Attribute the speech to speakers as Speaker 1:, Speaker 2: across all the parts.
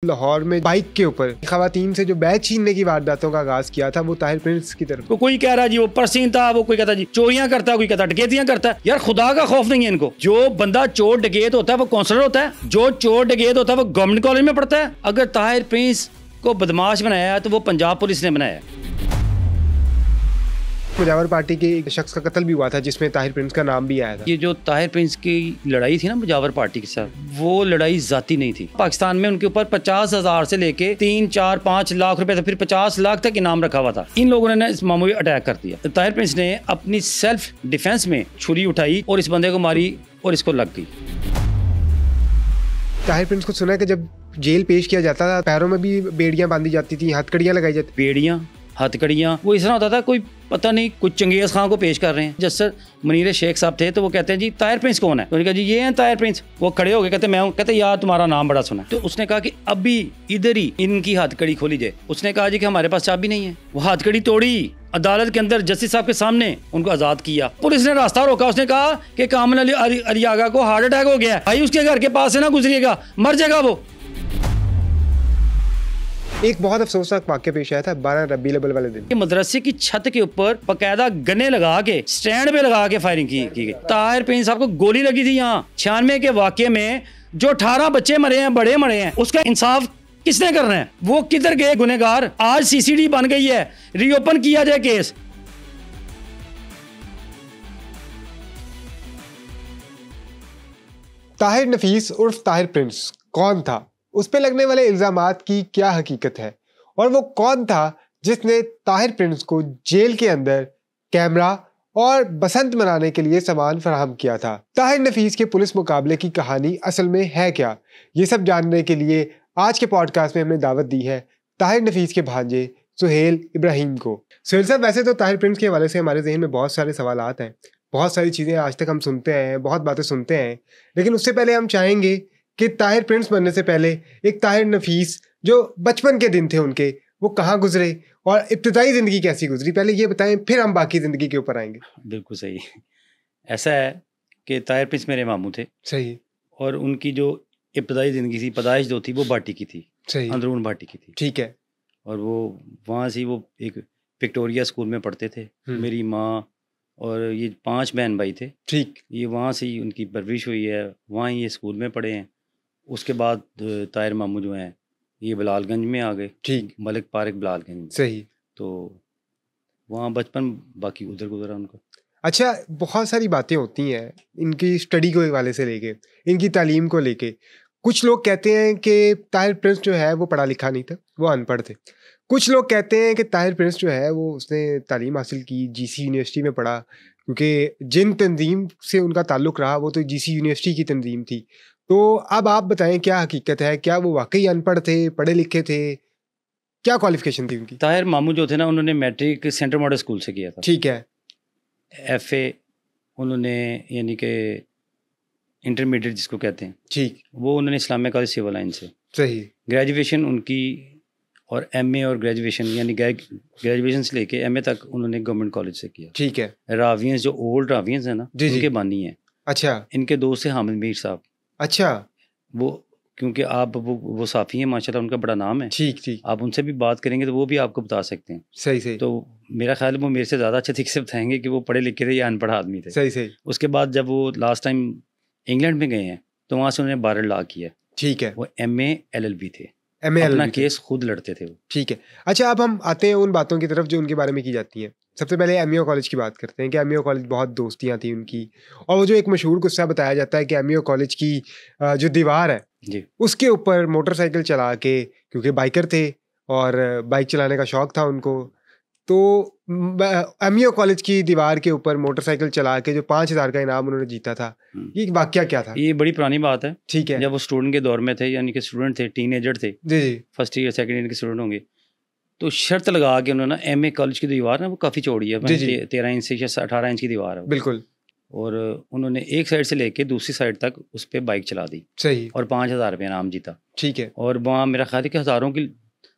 Speaker 1: लाहौर में बाइक के ऊपर खवातीन से जो बैग छीनने की वारदातों का आगाज किया था वो ताहिर प्रिंस की तरफ।
Speaker 2: तो कोई कह रहा जी वो परसीन था, वो कोई कहता जी चोरियां करता, कोई कहता डकैतियां करता। यार खुदा का खौफ नहीं है इनको। जो बंदा चोर डकैत होता है वो काउंसलर होता है, जो चोर डकैत होता है वो गवर्नमेंट कॉलेज में पढ़ता है। अगर ताहिर प्रिंस को बदमाश बनाया है तो वो पंजाब पुलिस ने बनाया है।
Speaker 1: मुजावर पार्टी के एक शख्स का कत्ल भी हुआ था जिसमें ताहिर प्रिंस का नाम भी आया था।
Speaker 2: ये जो ताहिर प्रिंस की लड़ाई थी ना मुजावर पार्टी के साथ, वो लड़ाई जाती नहीं थी। पाकिस्तान में उनके ऊपर 50,000 से लेके 3, 4, 5 लाख रुपए, फिर 50 लाख तक इनाम रखा हुआ था। इन लोगों ने इस मामूली अटैक कर दिया। ताहिर प्रिंस ने अपनी सेल्फ डिफेंस में छुरी उठाई और इस बंदे को मारी और इसको लग गई।
Speaker 1: ताहिर प्रिंस को सुना है कि जब जेल पेश किया जाता था पैरों में भी बेड़ियां बांधी जाती थी, हथकड़ियां लगाई जाती।
Speaker 2: बेड़ियां, हथकड़ियां, वो इस तरह होता था कोई पता नहीं कुछ चंगेज खान को पेश कर रहे हैं। जस्टिस मुनीर शेख साहब थे तो वो कहते हैं जी ताहिर प्रिंस कौन है? तो उन्होंने कहा जी ये हैं ताहिर प्रिंस। वो खड़े हो गए, कहते मैं हूँ। कहते यार तुम्हारा नाम बड़ा सुना। तो उसने कहा कि अभी इधर ही इनकी हथकड़ी खोली जाए। उसने कहा जी कि हमारे पास चाबी नहीं है। वो हथकड़ी तोड़ी, अदालत के अंदर जस्टिस साहब के सामने उनको आजाद किया। पुलिस ने रास्ता रोका। उसने कहा कि कामल अली अलियागा को हार्ट अटैक हो गया है, भाई उसके घर के पास से ना गुजरिएगा, मर जाएगा वो।
Speaker 1: एक बहुत अफसोसनाक वाक़या पेश आया था 12 रबीउल अव्वल वाले दिन।
Speaker 2: मदरसे की छत के ऊपर बकायदा गन्ने लगा के स्टैंड पे लगा के फायरिंग की गई। ताहिर प्रिंस साहब को गोली लगी थी यहाँ 96 के वाक़ये में। जो 18 बच्चे मरे हैं, बड़े मरे हैं, उसका इंसाफ किसने करना है? वो किधर गए गुनहगार? आज सीसीडी बन गई है, रीओपन किया जाए केस।
Speaker 1: ताहिर नफीस उर्फ ताहिर प्रिंस कौन था? उस पे लगने वाले इल्जामात की क्या हकीकत है? और वो कौन था जिसने ताहिर प्रिंस को जेल के अंदर कैमरा और बसंत मनाने के लिए सामान फराहम किया था? ताहिर नफीस के पुलिस मुकाबले की कहानी असल में है क्या? ये सब जानने के लिए आज के पॉडकास्ट में हमने दावत दी है ताहिर नफीस के भांजे सुहेल इब्राहिम को। सुहेल साहब, वैसे तो ताहिर प्रिंस के हवाले से हमारे जहन में बहुत सारे सवालात हैं, बहुत सारी चीज़ें आज तक हम सुनते हैं, बहुत बातें सुनते हैं, लेकिन उससे पहले हम चाहेंगे कि ताहिर प्रिंस बनने से पहले एक ताहिर नफीस जो बचपन के दिन थे उनके, वो कहाँ गुजरे और इब्तिदाई ज़िंदगी कैसी गुजरी, पहले ये बताएं, फिर हम बाकी ज़िंदगी के ऊपर आएंगे।
Speaker 2: बिल्कुल सही। ऐसा है कि ताहिर प्रिंस मेरे मामू थे।
Speaker 1: सही।
Speaker 2: और उनकी जो इब्तिदाई ज़िंदगी थी, पैदाइश जो थी, वो भाटी की थी।
Speaker 1: सही।
Speaker 2: अंदरून भाटी की थी।
Speaker 1: ठीक है।
Speaker 2: और वो वहाँ से वो एक विक्टोरिया स्कूल में पढ़ते थे। मेरी माँ और ये 5 बहन भाई थे।
Speaker 1: ठीक। ये
Speaker 2: वहाँ से ही उनकी परवरिश हुई है, वहाँ ही ये स्कूल में पढ़े हैं। उसके बाद ताहिर मामू जो हैं ये बिलालगंज में आ गए। ठीक। मलिक पार्क बिलालगंज।
Speaker 1: सही।
Speaker 2: तो वहाँ बचपन बाकी उधर गुजरा उनको।
Speaker 1: अच्छा, बहुत सारी बातें होती हैं इनकी स्टडी के हवाले से लेके, इनकी तालीम को लेके। कुछ लोग कहते हैं कि ताहिर प्रिंस जो है वो पढ़ा लिखा नहीं था, वो अनपढ़ थे। कुछ लोग कहते हैं कि ताहिर प्रिंस जो है वो उसने तालीम हासिल की जीसी यूनिवर्सिटी में पढ़ा, क्योंकि जिन तंजीम से उनका ताल्लुक़ रहा वो तो जीसी यूनिवर्सिटी की तंजीम थी। तो अब आप बताएं क्या हकीकत है? क्या वो वाकई अनपढ़ थे, पढ़े लिखे थे? क्या क्वालिफिकेशन थी उनकी?
Speaker 2: ताहिर मामू जो थे ना, उन्होंने मैट्रिक सेंट्रल मॉडल स्कूल से किया था।
Speaker 1: ठीक है।
Speaker 2: FA उन्होंने यानी कि इंटरमीडिएट जिसको कहते हैं, ठीक, वो उन्होंने इस्लामिया कॉलेज सिविल लाइन से।
Speaker 1: सही।
Speaker 2: ग्रेजुएशन उनकी और MA और ग्रेजुएशन यानी ग्रेजुएशन से लेके MA तक उन्होंने गवर्नमेंट कॉलेज से किया।
Speaker 1: ठीक है।
Speaker 2: रावियंस जो ओल्ड रावियंस है ना, उनके बानी हैं।
Speaker 1: अच्छा।
Speaker 2: इनके दोस्त है हामिद मीर साहब।
Speaker 1: अच्छा।
Speaker 2: वो क्योंकि आप वो साफ़ी हैं माशाल्लाह, उनका बड़ा नाम है।
Speaker 1: ठीक ठीक।
Speaker 2: आप उनसे भी बात करेंगे तो वो भी आपको बता सकते हैं।
Speaker 1: सही सही।
Speaker 2: तो मेरा ख्याल है वो मेरे से ज़्यादा अच्छे तरीके से बताएंगे कि वो पढ़े लिखे थे या अनपढ़ आदमी थे।
Speaker 1: सही सही।
Speaker 2: उसके बाद जब वो लास्ट टाइम इंग्लैंड में गए हैं तो वहाँ से उन्होंने 12 लॉ किया। ठीक है। वो MA LLB थे। अपना केस खुद लड़ते थे वो। ठीक है।
Speaker 1: अच्छा, अब हम आते हैं उन बातों की तरफ जो उनके बारे में की जाती हैं। सबसे पहले MEO कॉलेज की बात करते हैं कि MEO कॉलेज बहुत दोस्तियाँ थी उनकी, और वो जो एक मशहूर किस्सा बताया जाता है कि MEO कॉलेज की जो दीवार है जी, उसके ऊपर मोटरसाइकिल चला के, क्योंकि बाइकर थे और बाइक चलाने का शौक़ था उनको, तो MEO कॉलेज की दीवार के ऊपर मोटरसाइकिल चला के जो 5,000 का इनाम उन्होंने जीता था, ये वाकया क्या था?
Speaker 2: ये बड़ी पुरानी बात है।
Speaker 1: ठीक है।
Speaker 2: जब वो स्टूडेंट के दौर में थे, यानी कि स्टूडेंट थे, टीनेजर थे जी जी, फर्स्ट ईयर सेकंड ईयर के स्टूडेंट होंगे, तो शर्त लगा के उन्होंने MA कॉलेज की दीवार ना वो काफ़ी चौड़ी है, 13 इंच से या 18 इंच की दीवार है बिल्कुल, और उन्होंने एक साइड से लेके दूसरी साइड तक उस पर बाइक चला दी। सही। और 5,000 रुपये इनाम जीता। ठीक है। और वहाँ मेरा ख्याल है कि हज़ारों की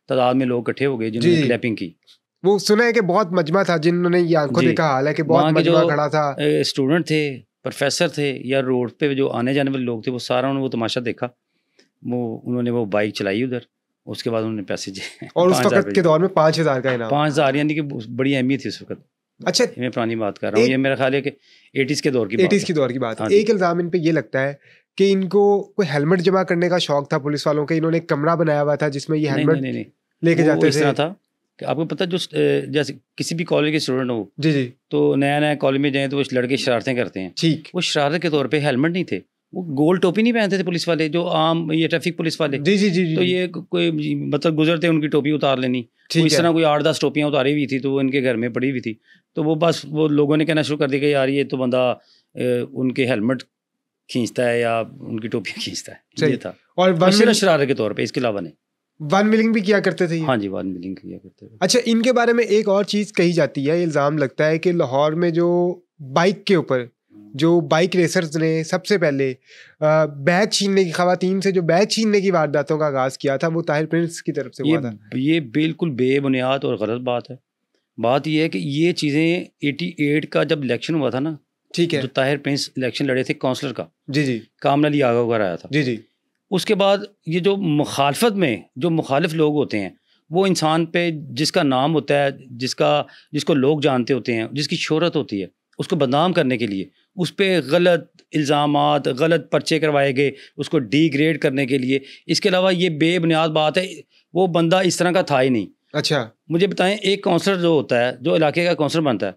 Speaker 2: तादाद में लोग इकट्ठे हो गए जिन्होंने क्लैपिंग की। वो सुना है कि बहुत मजमा था जिन्होंने ये आंखों देखा, हाल है कि बहुत मजमा खड़ा था। स्टूडेंट थे, प्रोफेसर थे या रोड पे जो आने जाने वाले लोग थे, वो सारा उन्होंने वो तमाशा देखा। उन्होंने वो बाइक चलाई उधर, उसके बाद उन्होंने पैसे दिए
Speaker 1: और उस वक्त के दौर में 5,000 का इनाम,
Speaker 2: 5,000, यानी कि बड़ी अहमियत थी उस वक्त।
Speaker 1: अच्छा,
Speaker 2: मैं पुरानी बात कर रहा हूँ, ये मेरा ख्याल है कि 80s के दौर की
Speaker 1: 80s की दौर की बात है। एक इल्ज़ाम इन पे ये लगता है कि इनको कोई हेलमेट जमा करने का शौक था पुलिस वालों का, इन्होंने एक कमरा बनाया हुआ था जिसमें ये हेलमेट लेके जाते थे।
Speaker 2: इस तरह था कि आपको पता, जो जैसे किसी भी कॉलेज के स्टूडेंट हो
Speaker 1: जी जी,
Speaker 2: तो नया कॉलेज में जाए तो वो लड़के शरारतें करते हैं,
Speaker 1: ठीक,
Speaker 2: वो शरारत के तौर पे हेलमेट नहीं थे, वो गोल टोपी नहीं पहनते थे पुलिस वाले, जो आम ये ट्रैफिक पुलिस वाले।
Speaker 1: जी जी जी,
Speaker 2: तो ये कोई मतलब गुजरते उनकी टोपी उतार लेनी, इस तरह कोई 8-10 टोपियाँ उतारी हुई थी, तो वो इनके घर में पड़ी हुई थी, तो वो बस वो लोगों ने कहना शुरू कर दिया कि यार ये तो बंदा उनके हेलमेट खींचता है या उनकी टोपियाँ खींचता है, ये था। और शरारत के तौर पे, इसके अलावा नहीं।
Speaker 1: वन मिलिंग भी किया करते थे ये?
Speaker 2: हाँ जी, वन मिलिंग किया करते थे।
Speaker 1: अच्छा, इनके बारे में एक और चीज़ कही जाती है, इल्ज़ाम लगता है कि लाहौर में जो बाइक के ऊपर जो बाइक रेसर्स ने सबसे पहले बैग छीनने की, खवातीन से जो बैग छीनने की वारदातों का आगाज़ किया था, वो ताहिर प्रिंस की तरफ से हुआ था।
Speaker 2: ये बिल्कुल बेबुनियाद और गलत बात है। बात ये है कि ये चीज़ें 88 का जब इलेक्शन हुआ था ना,
Speaker 1: ठीक है,
Speaker 2: जो ताहिर प्रिंस इलेक्शन लड़े थे काउंसलर का,
Speaker 1: जी जी,
Speaker 2: कामना अली आगा वगैरह आया था,
Speaker 1: जी जी,
Speaker 2: उसके बाद ये जो मुखालफत में जो मुखालिफ लोग होते हैं, वो इंसान पे जिसका नाम होता है, जिसको लोग जानते होते हैं, जिसकी शोहरत होती है, उसको बदनाम करने के लिए उस पर गलत इल्ज़ामात, गलत पर्चे करवाए गए, उसको डिग्रेड करने के लिए। इसके अलावा ये बेबुनियाद बात है, वो बंदा इस तरह का था ही नहीं।
Speaker 1: अच्छा, मुझे
Speaker 2: बताएं, एक काउंसलर जो होता है, जो इलाके का काउंसलर बनता है,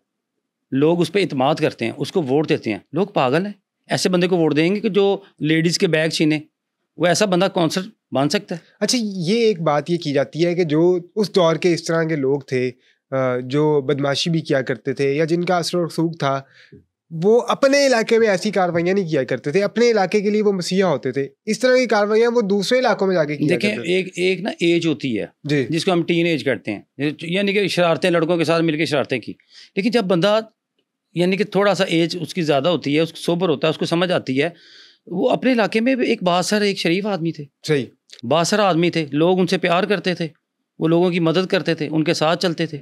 Speaker 2: लोग उस पर इत्माद करते हैं, उसको वोट देते हैं। लोग पागल हैं, ऐसे बंदे को वोट देंगे कि जो लेडीज़ के बैग छीने? वो ऐसा बंदा काउंसलर बन सकता है?
Speaker 1: अच्छा, ये एक बात ये की जाती है कि जो उस दौर के इस तरह के लोग थे जो बदमाशी भी किया करते थे या जिनका असर और रसूख था, वो अपने इलाके में ऐसी कार्रवाइयाँ नहीं किया करते थे, अपने इलाके के लिए वो मसीहा होते थे। इस तरह की कार्रवाइयाँ वो दूसरे इलाकों में जाके किया करते थे।
Speaker 2: एक ना एज होती है जिसको हम टीन एज करते हैं, यानी कि शरारतें लड़कों के साथ मिलकर शरारतें की। लेकिन जब बंदा यानी कि थोड़ा सा एज उसकी ज़्यादा होती है, उसको सोबर होता है, उसको समझ आती है, वो अपने इलाके में एक बासर, एक शरीफ आदमी थे,
Speaker 1: सही
Speaker 2: बासर आदमी थे, लोग उनसे प्यार करते थे, वो लोगों की मदद करते थे, उनके साथ चलते थे।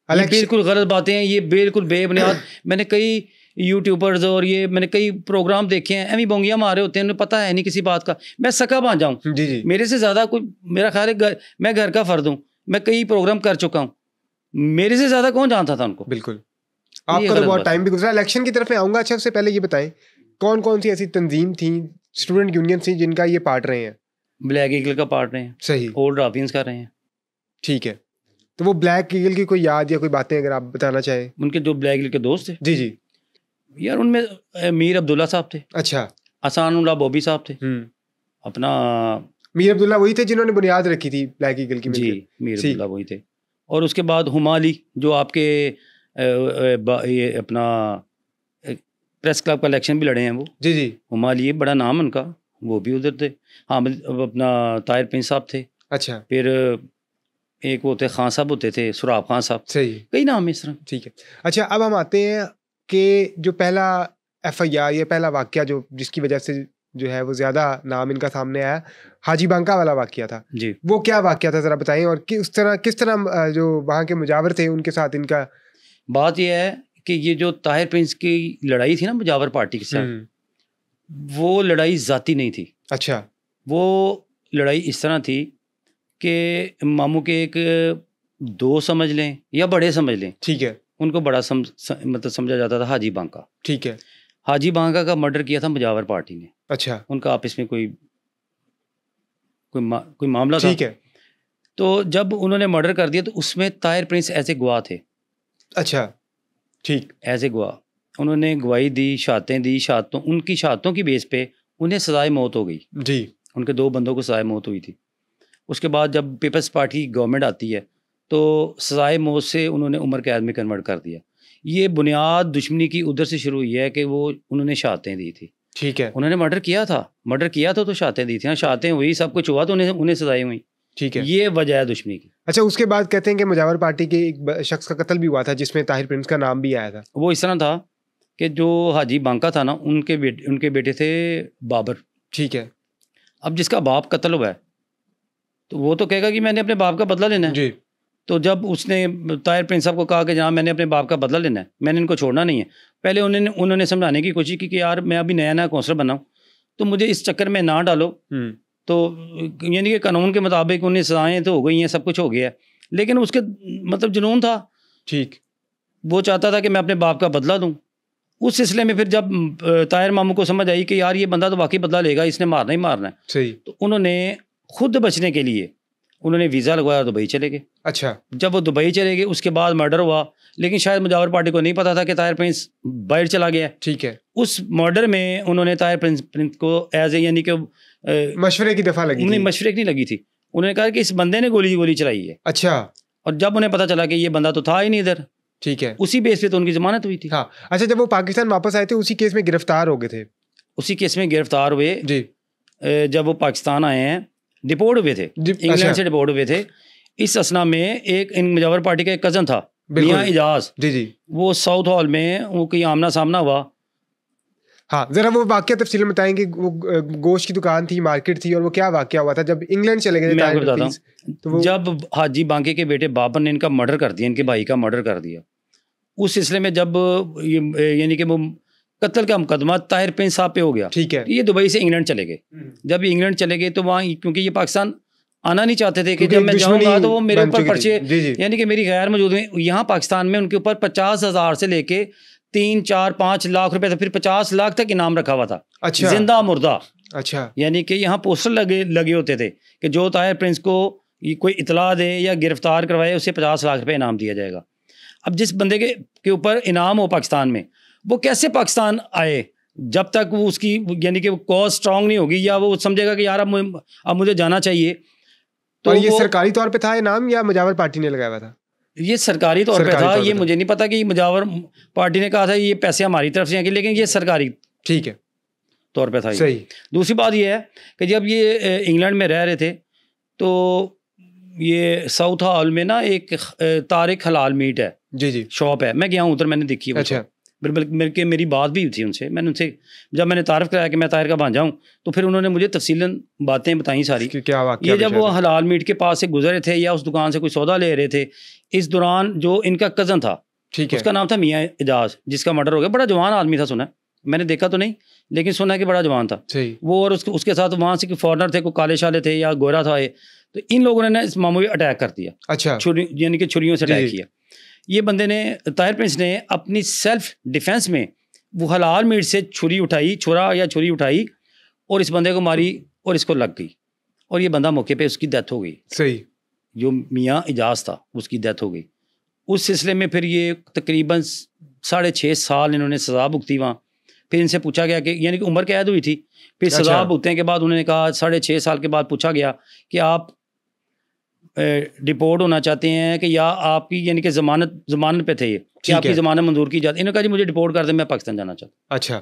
Speaker 2: ये बिल्कुल गलत बातें हैं, ये बिल्कुल बेबुनियाद। मैंने कई यूट्यूबर्स और ये मैंने कई प्रोग्राम देखे हैं, एमी बोंगिया मारे होते हैं, उन्हें पता है नहीं किसी बात का। मैं सका बन जाऊँ, मेरे से ज़्यादा कोई, मेरा ख्याल है मैं घर का फ़र्द हूँ, मैं कई प्रोग्राम कर चुका हूँ, मेरे से ज़्यादा कौन जानता था उनको?
Speaker 1: बिल्कुल, आपका तो बहुत टाइम भी गुजरा। इलेक्शन की तरफ मैं आऊँगा। अच्छा, उससे पहले ये बताएं, कौन कौन सी ऐसी तंजीम थी, स्टूडेंट यूनियन थी जिनका ये पार्ट रहे हैं?
Speaker 2: ब्लैक ईगल का पार्ट रहे हैं,
Speaker 1: सही,
Speaker 2: ओल्ड राफियंस का रहे हैं।
Speaker 1: ठीक है, तो वो ब्लैक ईगल की कोई याद या कोई बातें अगर आप बताना चाहें?
Speaker 2: उनके जो ब्लैक ईगल के दोस्त थे,
Speaker 1: जी जी,
Speaker 2: यार उनमें मीर अब्दुल्ला साहब थे,
Speaker 1: अच्छा,
Speaker 2: अहसानुल्लाह बॉबी साहब थे, अपना
Speaker 1: मीर अब्दुल्ला वही थे जिन्होंने बुनियाद रखी थी ब्लैक ईगल की?
Speaker 2: जी, मीर अब्दुल्ला वही थे। और उसके बाद हुमा अली, जो आपके ये अपना प्रेस क्लब का इलेक्शन भी लड़े हैं वो, जी जी, हुमा अली, बड़ा नाम उनका, वो भी उधर थे। हाँ, अपना ताहिर प्रिंस साहब थे, अच्छा, फिर एक वो थे खान साहब होते थे, सुराब खान साहब, सही, कई नाम है इस तरह। ठीक है,
Speaker 1: अच्छा, अब हम आते हैं कि जो पहला FIR, ये पहला वाकया जो जिसकी वजह से जो है वो ज़्यादा नाम इनका सामने आया, हाजी बांका वाला वाकया था जी, वो क्या वाकया था ज़रा बताएं, और किस तरह जो वहाँ के मुजावर थे उनके साथ इनका?
Speaker 2: बात यह है कि ये जो ताहिर प्रिंस की लड़ाई थी ना मुजावर पार्टी के साथ, वो लड़ाई ज़ाती नहीं थी। अच्छा, वो लड़ाई इस तरह थी कि मामू के एक दो समझ लें या बड़े समझ लें, ठीक है, उनको बड़ा मतलब समझा जाता था हाजी बांका, ठीक है। हाजी बांका का मर्डर किया था मुजावर पार्टी ने, अच्छा, उनका आपस में कोई मामला था, ठीक है। तो जब उन्होंने मर्डर कर दिया तो उसमें ताहिर प्रिंस ऐसे गवाह थे, अच्छा, ठीक, ऐसे गवाह, उन्होंने गवाही दी, शहादतें दी, उनकी शहादतों की बेस पे उन्हें सजाए मौत हो गई जी, उनके 2 बंदों को सजाए मौत हुई थी। उसके बाद जब पीपल्स पार्टी की गवर्नमेंट आती है तो सजाए मौत से उन्होंने उम्र कैद में कन्वर्ट कर दिया। ये बुनियाद दुश्मनी की उधर से शुरू हुई है कि वो उन्होंने शहादतें दी थी, ठीक है, उन्होंने मर्डर किया था तो शहादतें दी थी ना, शहादतें हुई, सब कुछ हुआ तो उन्हें सजाएं हुई, ठीक है, ये वजह है दुश्मनी की। अच्छा, उसके बाद कहते हैं कि मुजावर पार्टी के एक शख्स का कत्ल भी हुआ था जिसमें ताहिर प्रिंस का नाम भी आया था। वो इस तरह था कि जो हाजी बांका था ना, उनके बेटे थे बाबर, ठीक है। अब जिसका बाप कत्ल हुआ है तो वो तो कहेगा कि मैंने अपने बाप का बदला लेना है जी। तो जब उसने ताहिर प्रिंस साहब को कहा कि जहाँ मैंने अपने बाप का बदला लेना है, मैंने इनको छोड़ना नहीं है, पहले उन्होंने समझाने की कोशिश की कि यार मैं अभी नया काउंसलर बना हूँ तो मुझे इस चक्कर में ना डालो तो यानी कि कानून के मुताबिक उन्हें सजाएं तो हो गई हैं, सब कुछ हो गया है, लेकिन उसके मतलब जुनून था।
Speaker 1: ठीक।
Speaker 2: वो चाहता था कि मैं अपने बाप का बदला दूं। उस सिलसिले में फिर जब ताहिर मामू को समझ आई कि यार ये बंदा तो वाकई बदला लेगा, इसने मारना ही मारना है,
Speaker 1: सही।
Speaker 2: तो उन्होंने खुद बचने के लिए उन्होंने वीज़ा लगवाया, दुबई चले गए।
Speaker 1: अच्छा।
Speaker 2: जब वो दुबई चले गए उसके बाद मर्डर हुआ, लेकिन शायद मुजावर पार्टी को नहीं पता था कि ताहिर प्रिंस बाहर चला गया है।
Speaker 1: ठीक है।
Speaker 2: उस मर्डर में उन्होंने ताहिर प्रिंस को एज ए यानी कि
Speaker 1: मशवरे की दफा लगी
Speaker 2: उन्हें
Speaker 1: थी।
Speaker 2: मशवरे की नहीं लगी थी, उन्होंने कहा कि इस बंदे ने गोली चलाई है।
Speaker 1: अच्छा।
Speaker 2: और जब उन्हें पता चला कि ये बंदा तो था ही नहीं इधर,
Speaker 1: ठीक है,
Speaker 2: उसी बेस पे तो उनकी जमानत हुई थी।
Speaker 1: हाँ। अच्छा, जब वो पाकिस्तान वापस आए थे उसी केस में गिरफ्तार हो गए थे।
Speaker 2: उसी केस में गिरफ्तार हुए
Speaker 1: जी।
Speaker 2: जब वो पाकिस्तान आए हैं, डिपोर्ट हुए थे, इंग्लैंड
Speaker 1: अच्छा।
Speaker 2: से डिपोर्ट हुए थे। इस असना में एक इन मुजावर पार्टी का एक कज़न था,
Speaker 1: बिल्कुल।
Speaker 2: मियां इजाज,
Speaker 1: जी जी।
Speaker 2: वो साउथ हॉल में वो कोई आमना सामना हुआ।
Speaker 1: हाँ, जरा वो वाकया तफसील में बताएंगे। वो गोश्त की दुकान थी, मार्केट थी, और वो क्या वाकया हुआ था जब इंग्लैंड चले गए थे
Speaker 2: मैं आपको
Speaker 1: ताहिर
Speaker 2: बताता
Speaker 1: हफीज? तो वो
Speaker 2: जब हाजी बांके के बेटे बाबर ने इनका मर्डर कर दिया, इनके भाई का मर्डर कर दिया, उस सिलसिले में जब यानी कि वो कत्ल का मुकदमा ताहिर प्रिंस साहब पे हो गया,
Speaker 1: ठीक है।
Speaker 2: ये दुबई से इंग्लैंड चले गए। जब ये इंग्लैंड चले गए तो वहाँ, क्योंकि ये पाकिस्तान आना नहीं चाहते थे कि जब मैं जाऊँगा तो वो मेरे ऊपर पर्चे, यानी कि मेरी गैर मौजूद में यहाँ पाकिस्तान में उनके ऊपर 50,000 से लेके 3, 4, 5 लाख रुपए था, फिर 50 लाख तक इनाम रखा हुआ था।
Speaker 1: अच्छा।
Speaker 2: जिंदा मुर्दा।
Speaker 1: अच्छा।
Speaker 2: यानी कि यहाँ पोस्टर लगे होते थे कि जो ताहिर प्रिंस को कोई इतला दे या गिरफ्तार करवाए उसे 50 लाख रुपए इनाम दिया जाएगा। अब जिस बंदे के ऊपर इनाम हो पाकिस्तान में, वो कैसे पाकिस्तान आए जब तक वो उसकी यानी कि कॉज स्ट्रांग नहीं होगी, या वो समझेगा कि यार अब मुझे जाना चाहिए।
Speaker 1: तो ये सरकारी तौर पे था इनाम या मुजावर पार्टी ने लगाया हुआ था?
Speaker 2: ये सरकारी तौर पे था। ये मुझे नहीं पता कि मुजावर पार्टी ने कहा था ये पैसे हमारी तरफ से आएंगे, लेकिन ये सरकारी, ठीक है, तौर पे था।
Speaker 1: सही।
Speaker 2: दूसरी बात ये है कि जब ये इंग्लैंड में रह रहे थे तो ये साउथ हॉल में ना एक तारिक हलाल मीट है,
Speaker 1: जी जी,
Speaker 2: शॉप है, मैं गया हूँ उधर, मैंने देखी है।
Speaker 1: अच्छा।
Speaker 2: बिल्कुल मेरी बात भी हुई थी उनसे, मैंने उनसे जब मैंने तारीफ कराया कि मैं ताहिर का भांजा हूँ, तो फिर उन्होंने मुझे तफसीलन बातें बताई सारी।
Speaker 1: क्या वाकया?
Speaker 2: ये जब वो हलाल मीट के पास से गुजरे थे या उस दुकान से कोई सौदा ले रहे थे, इस दौरान जो इनका कज़न था,
Speaker 1: ठीक है,
Speaker 2: उसका नाम था मियां इजाज, जिसका मर्डर हो गया। बड़ा जवान आदमी था, सुना, मैंने देखा तो नहीं, लेकिन सुना कि बड़ा जवान था वो। और उसके साथ वहाँ से फॉरनर थे, कोई काले शाले थे या गोरा था ये, तो इन लोगों ने इस मामूली अटैक कर दिया।
Speaker 1: अच्छा।
Speaker 2: यानी कि छुरियों से अटैक किया। ये बंदे ने, ताहिर प्रिंस ने अपनी सेल्फ डिफेंस में वो हलाल मीट से छुरी उठाई और इस बंदे को मारी और इसको लग गई, और ये बंदा मौके पे उसकी डेथ हो गई।
Speaker 1: सही। जो
Speaker 2: मियां इजाज था उसकी डेथ हो गई। उस सिलसिले में फिर ये तकरीबन 6.5 साल इन्होंने सज़ा भुगती वहाँ। फिर इनसे पूछा गया कि, यानी कि उम्र कैद हुई थी, फिर सज़ा भुगतने के बाद उन्होंने कहा 6.5 साल के बाद पूछा गया कि आप डिपोर्ट होना चाहते हैं कि या आपकी, यानी कि जमानत पे थे ये, कि आपकी जमानत मंजूर की जाती। इन्होंने कहा जी मुझे डिपोर्ट कर दे, मैं पाकिस्तान जाना चाहता।
Speaker 1: अच्छा।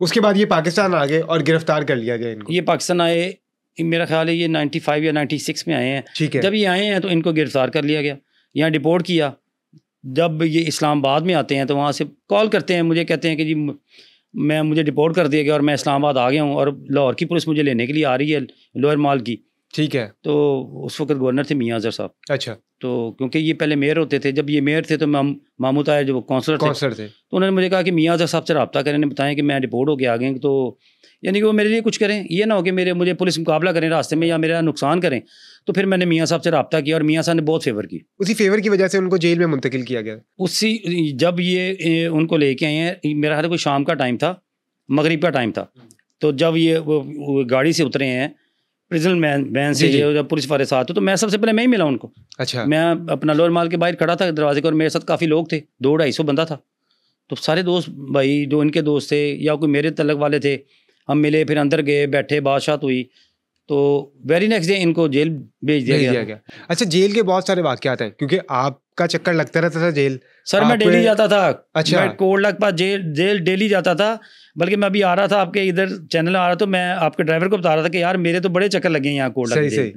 Speaker 1: उसके बाद ये पाकिस्तान आ गए और गिरफ्तार कर लिया गया इनको।
Speaker 2: ये पाकिस्तान आए, मेरा ख्याल है ये 95 या 96 में आए हैं।
Speaker 1: ठीक है।
Speaker 2: जब ये आए हैं तो इनको गिरफ्तार कर लिया गया, यहाँ डिपोर्ट किया। जब ये इस्लामाबाद में आते हैं तो वहाँ से कॉल करते हैं, मुझे कहते हैं कि जी मुझे डिपोर्ट कर दिया गया और मैं इस्लामाबाद आ गया हूँ और लाहौर की पुलिस मुझे लेने के लिए आ रही है, लोअर माल की। ठीक है। तो उस वक्त गवर्नर थे मियां अजहर साहब।
Speaker 1: अच्छा।
Speaker 2: तो क्योंकि ये पहले मेयर होते थे, जब ये मेयर थे तो मामू ताहिर जो काउंसलर थे, तो उन्होंने मुझे कहा कि मियां अजहर साहब से रब्ता करें, बताएं कि मैं डिपोर्ट होकर आ गए, तो यानी कि वो मेरे लिए कुछ करें, ये ना हो कि मुझे पुलिस मुकाबला करें रास्ते में या मेरा नुकसान करें। तो फिर मैंने मियां साहब से रब्ता किया और मियां साहब ने बहुत फेवर की।
Speaker 1: उसी फेवर की वजह से उनको जेल में मुंतकिल किया गया।
Speaker 2: जब ये उनको लेके आए हैं, मेरा ख्याल कोई शाम का टाइम था, मगरिब का टाइम था, तो जब ये वो गाड़ी से उतरे हैं प्रिजन वैन से, जब पुलिस वाले साथ, तो मैं सबसे पहले मैं ही मिला उनको। अच्छा। मैं अपना लोअर माल के बाहर खड़ा था दरवाजे पर, और मेरे साथ काफ़ी लोग थे, 200-250 बंदा था। तो सारे दोस्त भाई जो इनके दोस्त थे या कोई मेरे तलक वाले थे, हम मिले, फिर अंदर गए, बैठे, बातशात हुई। तो वेरी नेक्स्ट डे इनको जेल भेज दिया गया।
Speaker 1: अच्छा, जेल के बहुत सारे वाक़यात हैं, क्योंकि आपका चक्कर लगता रहता था जेल।
Speaker 2: सर मैं डेली जाता था।
Speaker 1: अच्छा।
Speaker 2: मैं कोर्ट लग पास जेल डेली जाता था, बल्कि मैं अभी आ रहा था आपके इधर चैनल आ रहा, तो मैं आपके ड्राइवर को बता रहा था कि यार मेरे तो बड़े चक्कर लगे यहाँ कोर्ट लग।
Speaker 1: सही।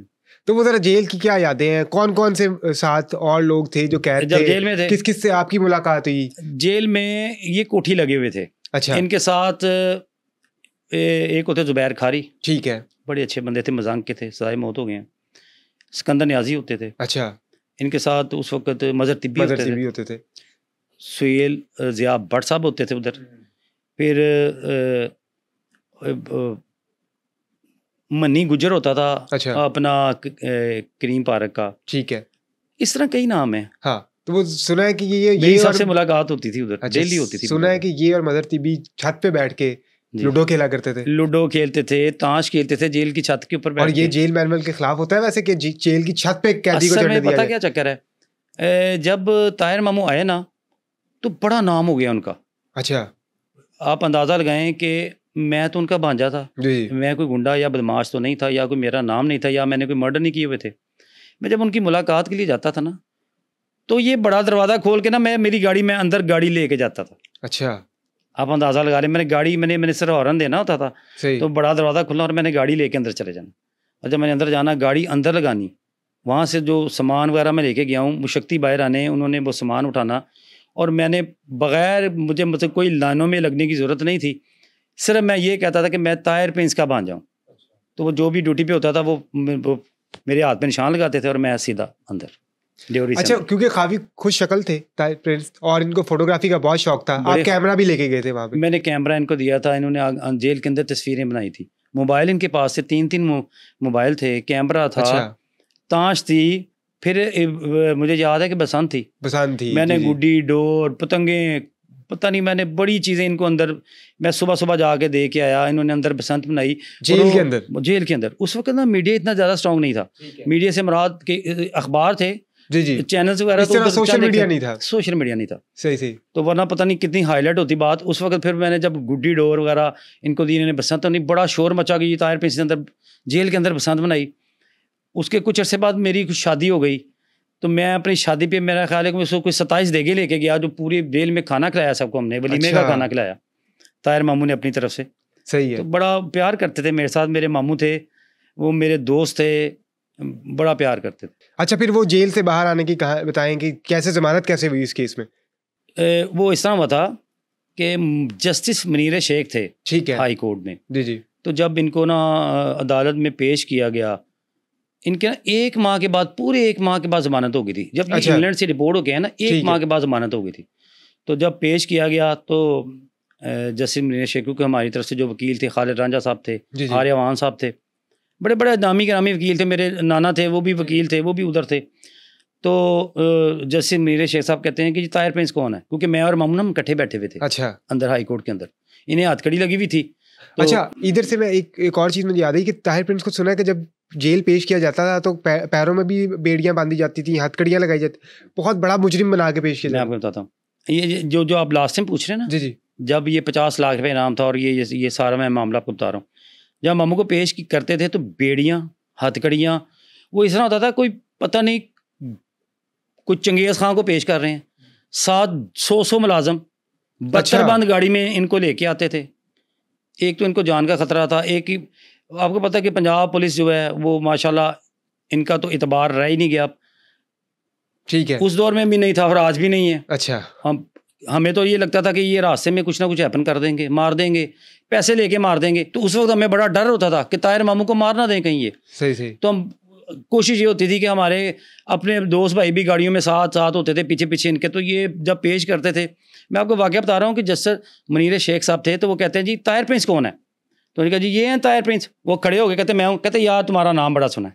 Speaker 1: तो वो जरा जेल की क्या यादें हैं, कौन कौन से साथ और लोग थे जो कैद थे,
Speaker 2: जेल में थे,
Speaker 1: किस किस से आपकी मुलाकात हुई?
Speaker 2: जेल में ये कोठी लगे हुए थे। अच्छा। इनके साथ एक होते जुबैर खारी, ठीक है, बड़े अच्छे बंदे थे, मजाक के थे, सजाए मौत हो गए हैं। सिकंदर न्याजी होते थे। अच्छा। इनके साथ उस वक्त मजहर तिब्बी होते थे। सुहेल ज़िया भट्ट साहब होते थे उधर। फिर मन्नी गुजर होता था,
Speaker 1: अच्छा।
Speaker 2: अपना करीम पार्क का,
Speaker 1: ठीक है।
Speaker 2: इस तरह कई नाम है।
Speaker 1: हाँ, तो वो सुना है कि ये
Speaker 2: मेरी
Speaker 1: और
Speaker 2: सबसे मुलाकात होती थी उधर,
Speaker 1: अच्छा,
Speaker 2: डेली होती थी।
Speaker 1: सुना है कि ये और मदर तीबी छत पे बैठ के
Speaker 2: जी।
Speaker 1: लूडो खेला करते थे।
Speaker 2: लूडो खेलते थे, ताश खेलते थे जेल की छत के ऊपर बैठ
Speaker 1: और ये
Speaker 2: के।
Speaker 1: जेल मैनुअल के खिलाफ होता है वैसे कि जेल की छत पे कैदी को
Speaker 2: असल
Speaker 1: चढ़ने
Speaker 2: में
Speaker 1: दिया
Speaker 2: पता
Speaker 1: जाए?
Speaker 2: क्या चक्कर है, जब ताहिर मामू आए ना तो बड़ा नाम हो गया उनका।
Speaker 1: अच्छा
Speaker 2: आप अंदाज़ा लगाएं कि मैं तो उनका भांजा था,
Speaker 1: जी।
Speaker 2: मैं कोई गुंडा या बदमाश तो नहीं था, या कोई मेरा नाम नहीं था, या मैंने कोई मर्डर नहीं किए हुए थे। मैं जब उनकी मुलाकात के लिए जाता था ना, तो ये बड़ा दरवाज़ा खोल के ना मैं मेरी गाड़ी में अंदर गाड़ी लेके जाता था।
Speaker 1: अच्छा,
Speaker 2: आप अंदाज़ा लगा रहे, मैंने सिर्फ हॉर्न देना होता था,
Speaker 1: सही।
Speaker 2: तो बड़ा दरवाज़ा खुला और मैंने गाड़ी लेके अंदर चले जाना। और जब मैंने अंदर जाना, गाड़ी अंदर लगानी, वहाँ से जो सामान वगैरह मैं लेके गया हूँ, मुशक्ति बाहर आने, उन्होंने वो सामान उठाना, और मैंने बग़ैर मुझे मतलब कोई लाइनों में लगने की ज़रूरत नहीं थी, सिर्फ मैं ये कहता था कि मैं ताहिर प्रिंस का भांजा हूँ। तो वो जो भी ड्यूटी पे होता था वो मेरे हाथ पे निशान लगाते थे और मैं सीधा अंदर ड्यूटी से
Speaker 1: अच्छा,
Speaker 2: अंदर।
Speaker 1: क्योंकि काफी खुश शक्ल थे ताहिर प्रिंस और इनको फोटोग्राफी का बहुत शौक था, आप
Speaker 2: बड़े-
Speaker 1: कैमरा भी लेके गए थे वहाँ पे?
Speaker 2: मैंने कैमरा इनको दिया था, इन्होंने जेल के अंदर तस्वीरें बनाई थी। मोबाइल इनके पास से 3 मोबाइल थे, कैमरा था,
Speaker 1: अच्छा,
Speaker 2: ताश थी, फिर मुझे याद है कि बसंत थी,
Speaker 1: बसंत थी।
Speaker 2: मैंने
Speaker 1: जी, जी।
Speaker 2: गुड्डी, डोर, पतंगे, पता नहीं, मैंने बड़ी चीज़ें इनको अंदर, मैं सुबह सुबह जाके दे के आया, इन्होंने अंदर बसंत बनाई
Speaker 1: जेल के अंदर?
Speaker 2: जेल के अंदर। उस वक्त ना मीडिया इतना ज़्यादा स्ट्रॉन्ग नहीं था, मीडिया से मुराद के अखबार थे,
Speaker 1: जी जी,
Speaker 2: चैनल्स वगैरह,
Speaker 1: इस तरह
Speaker 2: उधर
Speaker 1: सोशल
Speaker 2: क्या
Speaker 1: मीडिया
Speaker 2: देखते-
Speaker 1: नहीं था।
Speaker 2: सोशल मीडिया नहीं था,
Speaker 1: सही सही।
Speaker 2: तो वरना पता नहीं कितनी हाईलाइट होती बात उस वक्त। फिर मैंने जब गुड्डी, डोर वगैरह इनको दी, इन्होंने बसंत, नहीं बड़ा शोर मचा कि ये ताहिर प्रिंस ने अंदर जेल के अंदर बसंत बनाई। उसके कुछ अरसे बाद मेरी कुछ शादी हो गई, तो मैं अपनी शादी पे, मेरा ख्याल है कि उसको कोई 27 देगे लेके गया, जो पूरी जेल में खाना खिलाया सबको, हमने वलीमे का
Speaker 1: अच्छा।
Speaker 2: खाना खिलाया ताहिर मामू ने अपनी तरफ से।
Speaker 1: सही है।
Speaker 2: तो बड़ा प्यार करते थे मेरे साथ, मेरे मामू थे वो, मेरे दोस्त थे, बड़ा प्यार करते थे।
Speaker 1: अच्छा, फिर वो जेल से बाहर आने की कहा बताएं कि कैसे जमानत कैसे हुई इस केस में?
Speaker 2: वो इस तरह हुआ था कि जस्टिस मुनीर शेख थे
Speaker 1: ठीक है।
Speaker 2: हाई कोर्ट में,
Speaker 1: जी जी।
Speaker 2: तो जब इनको ना अदालत में पेश किया गया, इनके ना 1 माह के बाद, पूरे 1 माह के बाद ज़मानत हो गई थी। जब ये
Speaker 1: अच्छा।
Speaker 2: इंग्लैंड से रिपोर्ट हो गया ना, 1 माह के बाद ज़मानत हो गई थी। तो जब पेश किया गया तो जस्टिस मुनीर शेख को हमारी तरफ से जो वकील थे, खालिद रांझा साहब थे,
Speaker 1: जी जी।
Speaker 2: आर्यवान साहब थे, बड़े बड़े नामी गिरामी वकील थे, मेरे नाना थे वो भी वकील थे, वो भी उधर थे। तो जस्टिस मुनीर शेख साहब कहते हैं कि जी ताहिर प्रिंस कौन है, क्योंकि मैं और मामून हम इकट्ठे बैठे हुए थे
Speaker 1: अच्छा
Speaker 2: अंदर हाई कोर्ट के अंदर, इन्हें हथकड़ी लगी हुई थी। तो
Speaker 1: अच्छा, इधर से मैं एक और चीज मुझे याद है कि ताहिर प्रिंस को सुना है कि जब जेल पेश किया जाता था तो पैरों में भी बेड़ियां बांधी जाती थी, हथकड़ियां लगाई जाती, बहुत बड़ा मुजरिम बना के पेश किया
Speaker 2: मैं
Speaker 1: जाता।
Speaker 2: आपको बताता हूँ, ये जो आप लास्ट टाइम पूछ रहे हैं ना,
Speaker 1: जी जी।
Speaker 2: जब ये 50 लाख रुपये इनाम था और ये सारा मैं मामला आपको बता रहा हूँ, जब मामू को पेश करते थे तो बेड़ियाँ, हथकड़ियाँ, वो इस तरह होता था कोई पता नहीं कुछ चंगेज़ खां को पेश कर रहे हैं, 700 मुलाजम 72 बंद गाड़ी में इनको लेके आते थे। एक तो इनको जान का खतरा था, एक ही आपको पता है कि पंजाब पुलिस जो है वो माशाल्लाह इनका तो इतबार रह ही नहीं गया,
Speaker 1: ठीक है।
Speaker 2: उस दौर में भी नहीं था और आज भी नहीं है।
Speaker 1: अच्छा,
Speaker 2: हमें तो ये लगता था कि ये रास्ते में कुछ ना कुछ हैपन कर देंगे, मार देंगे, पैसे लेके मार देंगे, तो उस वक्त हमें बड़ा डर होता था कि ताहिर मामू को मार ना दें कहीं ये।
Speaker 1: सही सही।
Speaker 2: तो हम कोशिश ये होती थी कि हमारे अपने दोस्त भाई भी गाड़ियों में साथ साथ होते थे, पीछे पीछे इनके, तो ये जब पेश करते थे, मैं आपको वाक़या बता रहा हूँ कि जस्टिस मुनीर शेख साहब थे, तो वो कहते हैं जी ताहिर प्रिंस कौन है, तो उन्होंने कहा जी ये हैं ताहिर प्रिंस। वो खड़े हो गए, कहते मैं हूँ, कहते यार तुम्हारा नाम बड़ा सुना है।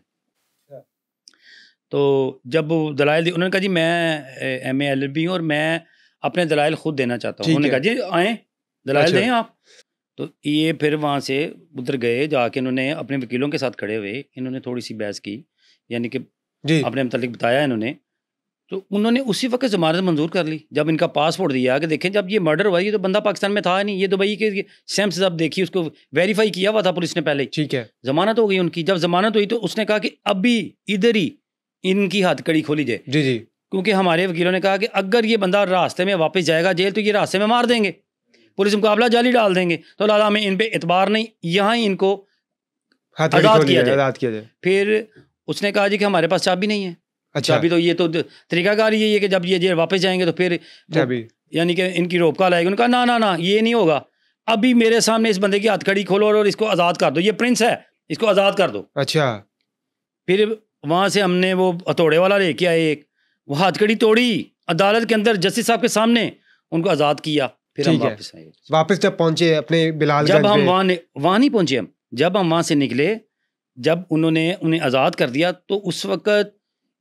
Speaker 2: तो जब दलाइल उन्होंने कहा जी मैं MA LLB हूँ और मैं अपने दलाइल खुद देना चाहता हूँ। उन्होंने कहा जी आएँ दलाइल दें आप। तो ये फिर वहाँ से उधर गए, जाके इन्होंने अपने वकीलों के साथ खड़े हुए, इन्होंने थोड़ी सी बहस की, यानी कि अपने मतलब बताया इन्होंने, तो उन्होंने उसी वक्त ज़मानत मंजूर कर ली। जब इनका पासपोर्ट दिया कि देखें जब ये मर्डर हुआ, ये तो बंदा पाकिस्तान में था नहीं, ये दुबई के स्टैम्प जब देखी, उसको वेरीफाई किया हुआ था पुलिस ने पहले,
Speaker 1: ठीक है,
Speaker 2: ज़मानत हो गई उनकी। जब ज़मानत हुई तो उसने कहा कि अभी इधर ही इनकी हथकड़ी खोली जाए,
Speaker 1: जी जी,
Speaker 2: क्योंकि हमारे वकीलों ने कहा कि अगर ये बंदा रास्ते में वापस जाएगा जेल तो ये रास्ते में मार देंगे, पुलिस मुकाबला जाली डाल देंगे, तो लाला हमें इन पे इतबार नहीं, यहाँ ही इनको आज़ाद किया जाए। फिर उसने कहा जी कि हमारे पास चाबी नहीं है।
Speaker 1: अच्छा,
Speaker 2: चाबी तो ये तो तरीकाकार यही है कि जब ये जेल वापस जाएंगे तो फिर
Speaker 1: चाबी
Speaker 2: यानी कि इनकी रोपका लाएगी। उन्होंने कहा ना ना ये नहीं होगा, अभी मेरे सामने इस बंदे की हथकड़ी खोलो और इसको आज़ाद कर दो, ये प्रिंस है, इसको आज़ाद कर दो।
Speaker 1: अच्छा,
Speaker 2: फिर वहाँ से हमने वो हथौड़े वाला लेके आए एक, वो हथकड़ी तोड़ी, अदालत के अंदर जस्टिस साहब के सामने उनको आज़ाद किया। फिर हम वापस आए।
Speaker 1: वापस जब पहुंचे अपने बिलाल,
Speaker 2: जब हम वहाँ नहीं पहुँचे, हम जब हम वहाँ से निकले जब उन्होंने उन्हें आज़ाद कर दिया तो उस वक़्त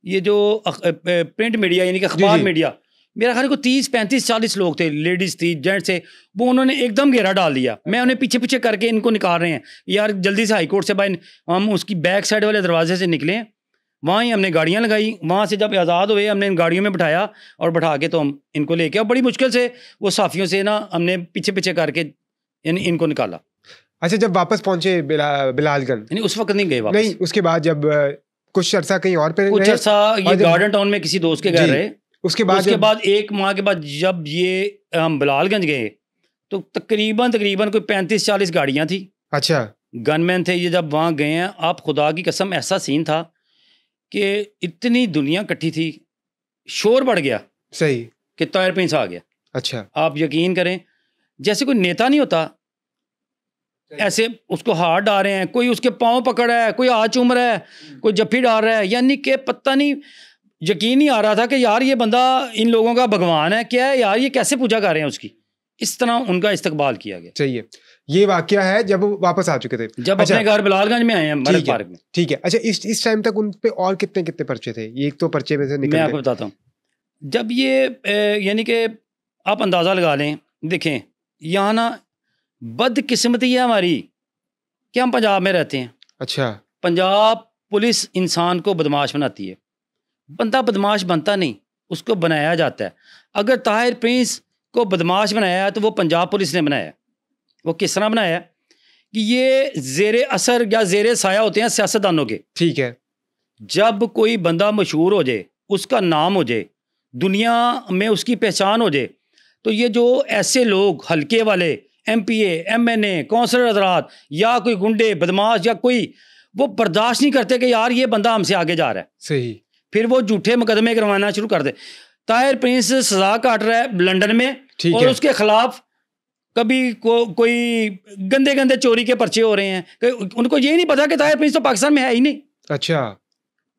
Speaker 2: ये जो प्रिंट मीडिया यानी कि अखबार मीडिया, मेरा ख्याल को 30 35 40 लोग थे, लेडीज़ थी, जेंट्स थे, वो उन्होंने एकदम घेरा डाल दिया। मैं उन्हें पीछे पीछे करके इनको निकाल रहे हैं, यार जल्दी से हाई कोर्ट से भाई हम उसकी बैक साइड वाले दरवाजे से निकले। वहाँ ही हमने गाड़ियाँ लगाई, वहाँ से जब आज़ाद हुए हमने इन गाड़ियों में बिठाया और बैठा के तो हम इनको लेके, और बड़ी मुश्किल से वो साफियों से ना हमने पीछे पीछे करके इनको निकाला।
Speaker 1: अच्छा, जब वापस पहुंचे बिलालगंज,
Speaker 2: यानी उस वक्त नहीं गए वापस?
Speaker 1: नहीं, उसके बाद जब कुछ अरसा कहीं और पे
Speaker 2: कुछ अरसा ये गार्डन टाउन में किसी दोस्त के घर रहे।
Speaker 1: उसके बाद
Speaker 2: 1 माह के बाद जब ये हम बिलालगंज गए तो तकरीबन कोई 35-40 गाड़ियाँ थी। अच्छा, गनमैन थे ये। जब वहाँ गए हैं, आप खुदा की कसम ऐसा सीन था कि इतनी दुनिया इकट्ठी थी, शोर बढ़ गया
Speaker 1: सही
Speaker 2: कि ताहिर प्रिंस आ गया।
Speaker 1: अच्छा,
Speaker 2: आप यकीन करें जैसे कोई नेता नहीं होता ऐसे उसको हाथ डाल रहे हैं, कोई उसके पाँव पकड़ रहा है, कोई हाथ चूम रहा है, कोई जफ्फी डाल रहा है, यानी कि पता नहीं, यकीन नहीं आ रहा था कि यार ये बंदा इन लोगों का भगवान है क्या है, यार ये कैसे पूजा कर रहे हैं उसकी। इस तरह उनका इस्तकबाल किया गया।
Speaker 1: चाहिए, ये वाकया है जब वो वापस आ चुके थे,
Speaker 2: जब अपने घर बिलालगंज में आए हैं, मरग पार्क में।
Speaker 1: ठीक है। अच्छा, इस टाइम तक उन पे और कितने पर्चे थे? ये एक तो पर्चे में से निकल,
Speaker 2: मैं आपको बताता हूँ। जब ये यानी कि आप अंदाज़ा लगा लें, देखें यहाँ ना बदकिस्मती है हमारी कि हम पंजाब में रहते हैं।
Speaker 1: अच्छा,
Speaker 2: पंजाब पुलिस इंसान को बदमाश बनाती है। बंदा बदमाश बनता नहीं, उसको बनाया जाता है। अगर ताहिर प्रिंस को बदमाश बनाया है तो वो पंजाब पुलिस ने बनाया। वो किस तरह बनाया कि ये ज़ेरे असर या ज़ेरे साया होते हैं सियासतदानों के। ठीक है, जब कोई बंदा मशहूर हो जाए, उसका नाम हो जाए, दुनिया में उसकी पहचान हो जाए, तो ये जो ऐसे लोग हल्के वाले MPA MNA कौंसलर हजरात या कोई गुंडे बदमाश या कोई, वो बर्दाश्त नहीं करते कि यार ये बंदा हमसे आगे जा रहा है। सही। फिर वो झूठे मुकदमे करवाना शुरू कर दे। ताहिर प्रिंस सजा काट रहा है लंदन में, और उसके खिलाफ कभी कोई गंदे गंदे चोरी के पर्चे हो रहे हैं। उनको ये नहीं पता कि ताहिर प्रिंस तो पाकिस्तान में है ही नहीं। अच्छा,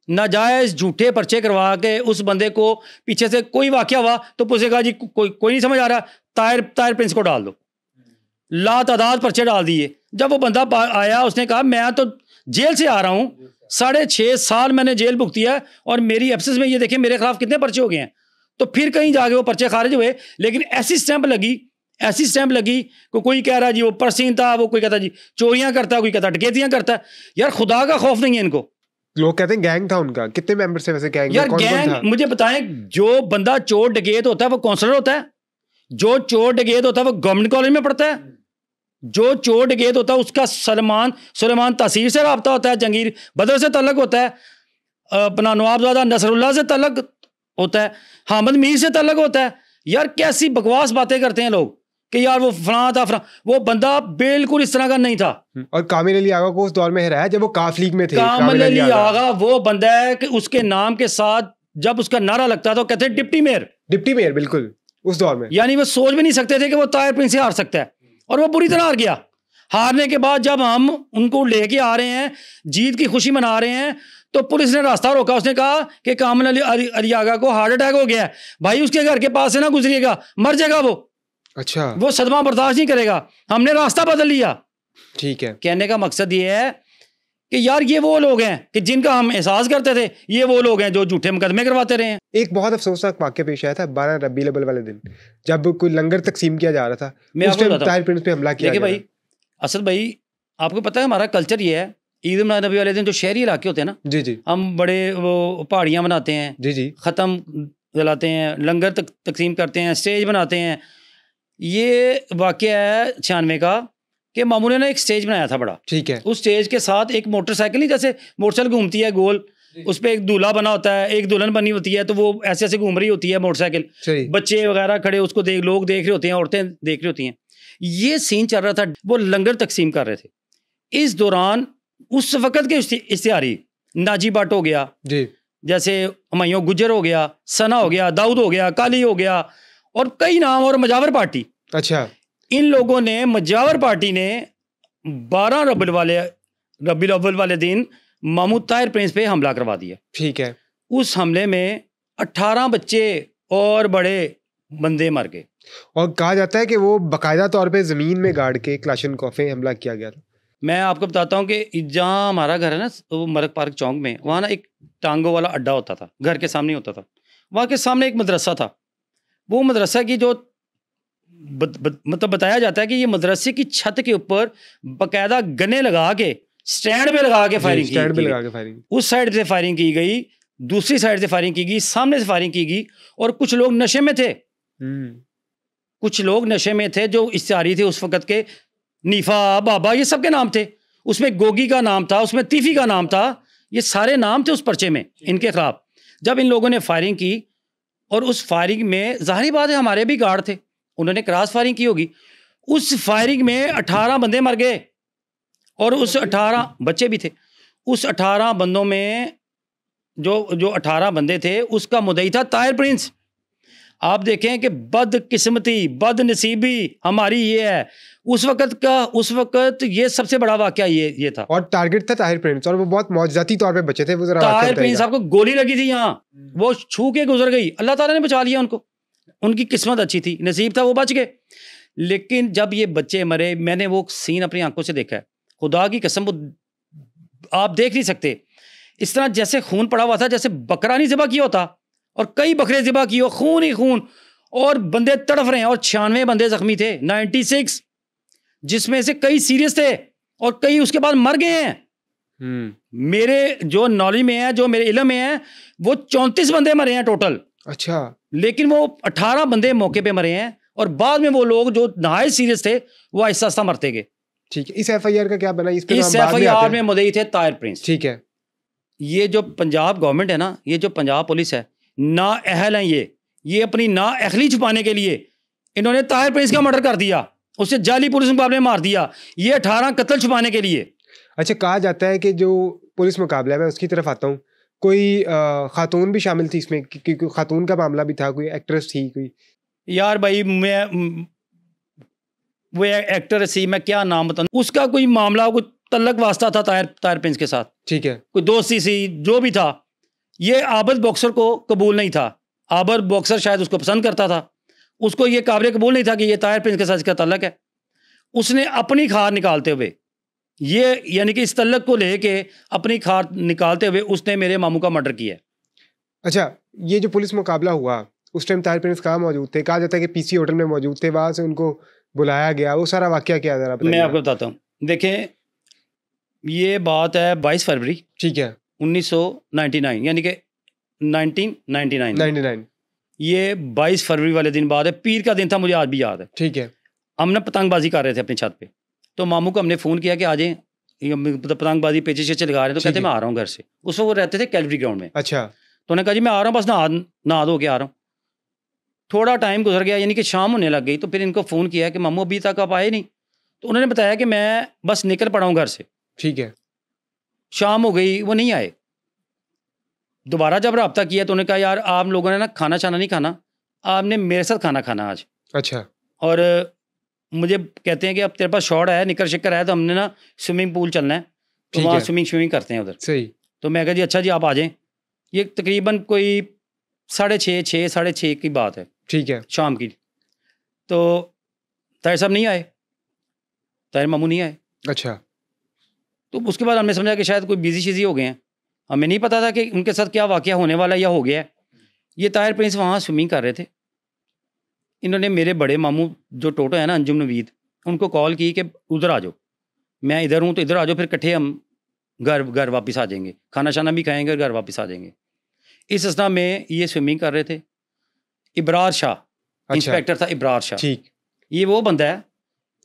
Speaker 2: नाजायज झूठे पर्चे करवा के उस बंदे को, पीछे से कोई वाकया हुआ तो पूछेगा जी कोई नहीं समझ आ रहा, ताहिर प्रिंस को डाल दो। लातादाद पर्चे डाल दिए। जब वो बंदा आया उसने कहा मैं तो जेल से आ रहा हूँ, 6.5 साल मैंने जेल भुगती है और मेरी एब्सेंस में ये देखें मेरे खिलाफ कितने पर्चे हो गए हैं। तो फिर कहीं जाके वो पर्चे खारिज हुए, लेकिन ऐसी स्टैंप लगी कोई कह रहा जी वो परसीन था, वो कोई कहता जी चोरियां करता, कोई कहता डकैतियां करता। यार खुदा का खौफ नहीं है इनको। लोग कहते हैं गैंग था उनका। कितने मेंबर से वैसे गैंग? यार गैंग मुझे बताएं, जो बंदा चोर डकैत होता है वो काउंसलर होता है, जो चोर डकैत होता है वो गवर्नमेंट कॉलेज में पढ़ता है, जो चोर डकैत होता है उसका सुलेमान तहसीर से रब्ता होता है, जंगीर बदर से तल्लक होता है, अपना नवाबजादा नसरुल्लाह से तल्लक होता है, हामिद मीर से तल्लक होता है। यार कैसी बकवास बातें करते हैं लोग कि यार वो फलां था फलां। वो बंदा बिल्कुल इस तरह का नहीं था। और कामिल अली आगा को उस दौर में हराया जब वो काफ लीग में थे। कामिल अली आगा वो बंदा है कि उसके नाम के साथ जब उसका नारा लगता था तो कहते हैं डिप्टी मेयर। बिल्कुल उस दौर में, यानी वो सोच भी नहीं सकते थे कि वो ताहिर प्रिंस से हार सकता है, और वो बुरी तरह हार गया। हारने के बाद जब हम उनको लेके आ रहे हैं, जीत की खुशी मना रहे हैं, तो पुलिस ने रास्ता रोका। उसने कहा कि कामिल अली आगा को हार्ट अटैक हो गया है, भाई उसके घर के पास से ना गुजरिएगा, मर जाएगा वो। अच्छा, वो सदमा बर्दाश्त नहीं करेगा, हमने रास्ता बदल लिया। ठीक है, कहने का मकसद ये है कि यार ये वो लोग हैं कि जिनका हम एहसास करते थे, ये वो लोग हैं जो झूठे मुकदमे करवाते रहे हैं। एक बहुत अफसोसनाक वाक़या पेश आया था 12 रबीउल अव्वल वाले दिन, जब कोई लंगर तकसीम किया जा रहा था, उस टाइम ताहिर प्रिंस पे हमला किया गया। भाई असद भाई, आपको पता है हमारा कल्चर ये है, ईद मिलाद नबी वाले दिन जो शहरी इलाके होते हैं ना, जी, हम बड़े वो पहाड़ियाँ बनाते हैं, जी, ख़त्म जलाते हैं, लंगर तकसीम करते हैं, स्टेज बनाते हैं। ये वाक़या है 96 का कि मामू ने ना एक स्टेज बनाया था बड़ा। ठीक है, उस स्टेज के साथ एक मोटरसाइकिल, नहीं जैसे मोटरसाइकिल घूमती है गोल, उस पर एक दूल्हा बना होता है, एक दुल्हन बनी होती है, तो वो ऐसे ऐसे घूम रही होती है मोटरसाइकिल, बच्चे वगैरह खड़े उसको लोग देख रहे होते हैं, औरतें देख रही होती हैं। ये सीन चल रहा था, वो लंगर तकसीम कर रहे थे। इस दौरान उस वक़्त के इश्तिहारी नाजी भट्ट हो गया जी, जैसे हुमायूं गुज्जर हो गया, सना हो गया, दाऊद हो गया, काली हो गया, और कई नाम, और मजावर पार्टी। अच्छा, इन लोगों ने, मजावर पार्टी ने 12 रबीउल अव्वल वाले दिन महमूद ताहिर प्रिंस पे हमला करवा दिया। ठीक है, उस हमले में 18 बच्चे और बड़े बंदे मर गए, और कहा जाता है कि वो बाकायदा तौर पे जमीन में गाड़ के क्लाशनकोफ पे हमला किया गया था। मैं आपको बताता हूँ कि जहाँ हमारा घर है ना, वो मलक पार्क चौक में, वहाँ ना एक टांगों वाला अड्डा होता था, घर के सामने होता था। वहाँ के सामने एक मदरसा था। वो मदरसा की जो मतलब बताया जाता है कि ये मदरसे की छत के ऊपर बाकायदा गन्ने लगा के स्टैंड पे लगा के फायरिंग
Speaker 1: स्टैंड पे
Speaker 2: की
Speaker 1: लगा के फायरिंग,
Speaker 2: उस साइड से फायरिंग की गई, दूसरी साइड से फायरिंग की गई, सामने से फायरिंग की गई। और कुछ लोग नशे में थे, कुछ लोग नशे में थे जो इश्तिहारी थे उस वक़्त के, नीफा, बाबा, ये सबके नाम थे। उसमें गोगी का नाम था, उसमें तीफी का नाम था, ये सारे नाम थे उस पर्चे में इनके खिलाफ। जब इन लोगों ने फायरिंग की, और उस फायरिंग में ज़ाहिर बात है हमारे भी गार्ड थे, उन्होंने क्रॉस फायरिंग की होगी। उस फायरिंग में 18 बंदे मर गए, और उस 18 बच्चे भी थे। उस 18 बंदों में जो 18 बंदे थे, उसका मुद्दई था ताहिर प्रिंस। आप देखें कि बदकिस्मती, बदनसीबी हमारी ये है। उस वक्त ये सबसे बड़ा वाकया ये था।
Speaker 1: और टारगेट था ताहिर प्रिंस, और वो बहुत मौजूदाती तौर पे बचे थे। वो जरा
Speaker 2: ताहिर प्रिंस साहब को गोली लगी थी यहाँ, वो छू के गुजर गई, अल्लाह ताला ने बचा लिया उनको। उनकी किस्मत अच्छी थी, नसीब था, वो बच गए। लेकिन जब ये बच्चे मरे, मैंने वो सीन अपनी आंखों से देखा है, खुदा की कसम, वो आप देख नहीं सकते। इस तरह जैसे खून पड़ा हुआ था, जैसे बकरा नहीं ज़िबा किया होता, और कई बकरे ज़िबा किए हो, खून ही खून, और बंदे तड़फ रहे हैं। और 96 बंदे जख्मी थे, 96, जिसमें से कई सीरियस थे और कई उसके बाद मर गए हैं। मेरे जो नॉलेज में है, जो मेरे इल्म में है, वो 34 बंदे मरे हैं टोटल।
Speaker 1: अच्छा।
Speaker 2: लेकिन वो 18 बंदे मौके पे मरे हैं, और बाद में वो लोग जो नहायत सीरियस थे वो आहिस्ता आहिस्ता मरते गए।
Speaker 1: ठीक है, इस एफआईआर का क्या बना?
Speaker 2: इस एफआईआर में मुद्दई थे ताहिर प्रिंस।
Speaker 1: ठीक है।
Speaker 2: ये जो पंजाब गवर्नमेंट है ना, ये जो पंजाब पुलिस है, नाअहल है ये अपनी नाअहली छुपाने के लिए इन्होंने ताहिर प्रिंस का मर्डर कर दिया, उसे जाली पुलिस मुकाबले मार दिया, ये 18 कत्ल छुपाने के लिए।
Speaker 1: अच्छा, कहा जाता है कि जो पुलिस मुकाबला है, मैं उसकी तरफ आता हूँ, कोई खातून भी शामिल थी इसमें, कोई खातून का मामला भी था, कोई एक्ट्रेस थी कोई?
Speaker 2: यार भाई, वो एक्टर सी, मैं क्या नाम बताऊं, उसका कोई मामला, कोई तल्लक वास्ता था ताहिर प्रिंस के साथ।
Speaker 1: ठीक है।
Speaker 2: कोई दोस्ती सी, जो भी था। ये आबद बॉक्सर को कबूल नहीं था, आबद बॉक्सर शायद उसको पसंद करता था, उसको ये काबिल कबूल नहीं था कि ये ताहिर प्रिंस के साथ इसका तल्लक है। उसने अपनी खार निकालते हुए, ये यानी कि इस तल्लक को लेके अपनी खार निकालते हुए उसने मेरे मामू का मर्डर किया।
Speaker 1: अच्छा, ये जो पुलिस मुकाबला हुआ, उस टाइम ताहिर प्रिंस कहाँ मौजूद थे? कहा जाता है कि पीसी होटल में मौजूद थे, वहां से उनको बुलाया गया, वो सारा वाकया क्या जरा बताइए।
Speaker 2: मैं आपको बताता हूँ। देखें, ये बात है 22 फरवरी,
Speaker 1: ठीक है,
Speaker 2: 1999, यानी कि 1999। ये 22 फरवरी वाले दिन बाद है, पीर का दिन था, मुझे आज भी याद है।
Speaker 1: ठीक है।
Speaker 2: हम ना पतंगबाजी कर रहे थे अपनी छत पे, तो मामू को हमने फ़ोन किया कि आ जाएं, पतंगबाजी पेचे शेचे लगा रहे हैं। तो कहते मैं आ रहा हूँ घर से। उस वक्त वो रहते थे कैलवरी ग्राउंड में।
Speaker 1: अच्छा।
Speaker 2: तो उन्होंने कहा जी मैं आ रहा हूँ, बस नहा धो के आ रहा हूँ। थोड़ा टाइम गुजर गया, यानी कि शाम होने लग गई, तो फिर इनको फ़ोन किया कि मामू अभी तक आप आए नहीं। तो उन्होंने बताया कि मैं बस निकल पड़ा हूँ घर से।
Speaker 1: ठीक है।
Speaker 2: शाम हो गई, वो नहीं आए। दोबारा जब रब्ता किया तो उन्होंने कहा यार आप लोगों ने ना खाना शाना नहीं खाना, आपने मेरे साथ खाना खाना आज।
Speaker 1: अच्छा।
Speaker 2: और मुझे कहते हैं कि अब तेरे पास शॉट है, निकर शिकर है, तो हमने ना स्विमिंग पूल चलना है, तो वहाँ स्विमिंग करते हैं उधर।
Speaker 1: सही। तो
Speaker 2: मैं कहा जी अच्छा जी आप आ जाएं। ये तकरीबन कोई 6:30 की बात है। ठीक है। शाम की। तो ताहिर साहब नहीं आए, ताहिर मामू नहीं आए।
Speaker 1: अच्छा।
Speaker 2: तो उसके बाद हमने समझा कि शायद कोई बिजी शिजी हो गए हैं। हमें नहीं पता था कि उनके साथ क्या वाकया होने वाला या हो गया है। ये ताहिर प्रिंस वहाँ स्विमिंग कर रहे थे। इन्होंने मेरे बड़े मामू जो टोटो है ना, अंजुम नवीद, उनको कॉल की कि उधर आ जाओ, मैं इधर हूँ तो इधर आ जाओ, फिर इकट्ठे हम घर वापस आ जाएंगे, खाना शाना भी खाएंगे और घर वापस आ जाएंगे। इस असना में ये स्विमिंग कर रहे थे। इब्रार शाह, इंस्पेक्टर था इब्रार शाह।
Speaker 1: ठीक। ये
Speaker 2: वो बंदा है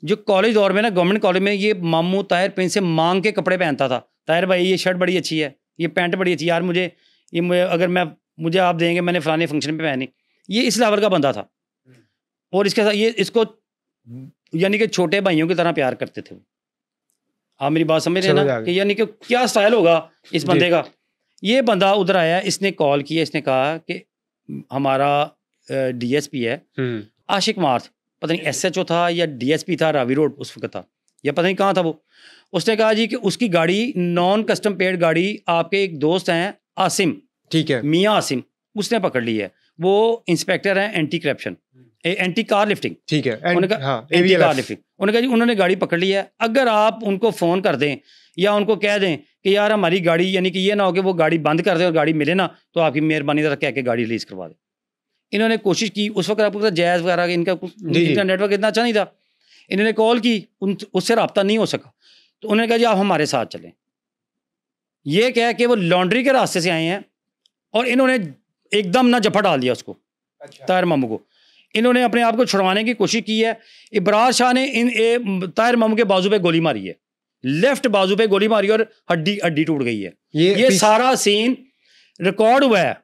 Speaker 2: जो कॉलेज दौर में ना, गवर्नमेंट कॉलेज में, ये मामू ताहिर प्रिंस से मांग के कपड़े पहनता था। ताहिर भाई ये शर्ट बड़ी अच्छी है, ये पैंट बड़ी अच्छी, यार मुझे मुझे आप देंगे, मैंने फलाने फंक्शन पे पहनी। ये इस लेवल का बंदा था। और इसके साथ ये इसको यानी कि छोटे भाइयों की तरह प्यार करते थे। आप मेरी बात समझ रहे हैं ना, कि यानी कि क्या स्टाइल होगा इस बंदे का। ये बंदा उधर आया, इसने कॉल किया, इसने कहा कि हमारा डीएसपी है आशिक मार्थ, पता नहीं एसएचओ था या डीएसपी था, रावी रोड उस वक्त था, या पता नहीं कहाँ था वो। उसने कहा जी कि उसकी गाड़ी नॉन कस्टम पेड गाड़ी आपके एक दोस्त हैं आसिम,
Speaker 1: ठीक है,
Speaker 2: मियाँ आसिम, उसने पकड़ ली है। वो इंस्पेक्टर हैं anti corruption, anti car lifting,
Speaker 1: ठीक है,
Speaker 2: उन्होंने कहा
Speaker 1: हाँ,
Speaker 2: एंटी कार लिफ्टिंग, उन्होंने कहा जी उन्होंने गाड़ी पकड़ ली है, अगर आप उनको फ़ोन कर दें या उनको कह दें कि यार हमारी गाड़ी, यानी कि ये ना हो कि वो गाड़ी बंद कर दे और गाड़ी मिले ना, तो आपकी मेहरबानी ज़रा कह के गाड़ी रिलीज़ करवा दें। इन्होंने कोशिश की, उस वक्त आपको पता जैज़ वगैरह इनका नेटवर्क इतना अच्छा नहीं था, इन्होंने कॉल की, उससे रब्ता नहीं हो सका, तो उन्होंने कहा जी आप हमारे साथ चलें। ये कह के वो लॉन्ड्री के रास्ते से आए हैं और इन्होंने एकदम ना जफा डाल दिया उसको, ताहिर मामू को। इन्होंने अपने आप को छुड़वाने की कोशिश की है। इब्रार शाह ने ताहिर मामू के बाजू पे गोली मारी है, लेफ्ट बाजू पे गोली मारी और हड्डी टूट गई है। ये सारा सीन रिकॉर्ड हुआ है,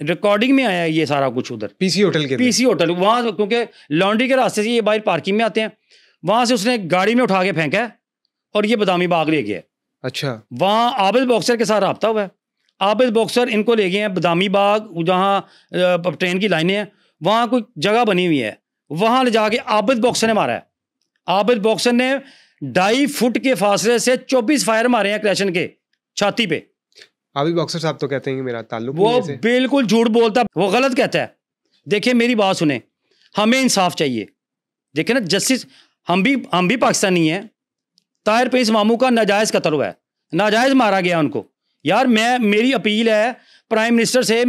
Speaker 2: रिकॉर्डिंग में आया है ये सारा कुछ। उधर पीसी होटल वहाँ, क्योंकि लॉन्ड्री के रास्ते से ये बाहर पार्किंग में आते हैं, वहाँ से उसने गाड़ी में उठा के फेंका है और ये बदामी बाग ले गया। अच्छा, वहाँ आबिद बॉक्सर के साथ रब्ता हुआ है। आबिद बॉक्सर इनको ले गए हैं बदामी बाग, जहाँ ट्रेन की लाइनें हैं, वहाँ कोई जगह बनी हुई है, वहाँ ले जाके आबिद बॉक्सर ने मारा है। आबिद बॉक्सर ने 2.5 फुट के फासले से 24 फायर मारे हैं क्रैशन के छाती पे। आबिद बॉक्सर साहब तो कहते हैं कि मेरा ताल्लुक नहीं है, वो बिल्कुल झूठ बोलता, वो गलत कहता है। देखिए मेरी बात सुने, हमें इंसाफ चाहिए। देखिए ना, जस्टिस, हम भी पाकिस्तानी हैं। ताहिर प्रिंस मामू का नाजायज़ कत्ल हुआ है, नाजायज़ मारा गया उनको। यार मेरी अपील है प्राइम मिनिस्टर से,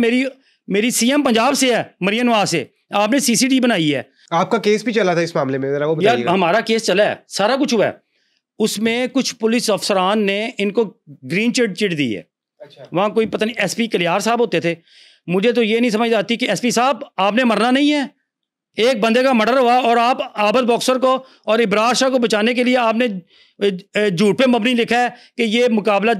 Speaker 2: मेरी सीएम पंजाब से है मरियम नवाज से, आपने सीसीटीवी बनाई है। आपका केस भी चला था इस मामले में, जरा वो बताइए। यार हमारा केस चला है, सारा कुछ हुआ है। उसमें कुछ पुलिस अफसरान ने इनको ग्रीन चिट दी है। अच्छा। वहाँ कोई पता नहीं एसपी कलियार साहब होते थे। मुझे तो ये नहीं समझ आती कि एसपी साहब आपने मरना नहीं है, एक बंदे का मर्डर हुआ और आप आबिद बॉक्सर को और इब्रार शाह को बचाने के लिए आपने झूठ पे मबनी लिखा है कि ये मुकाबला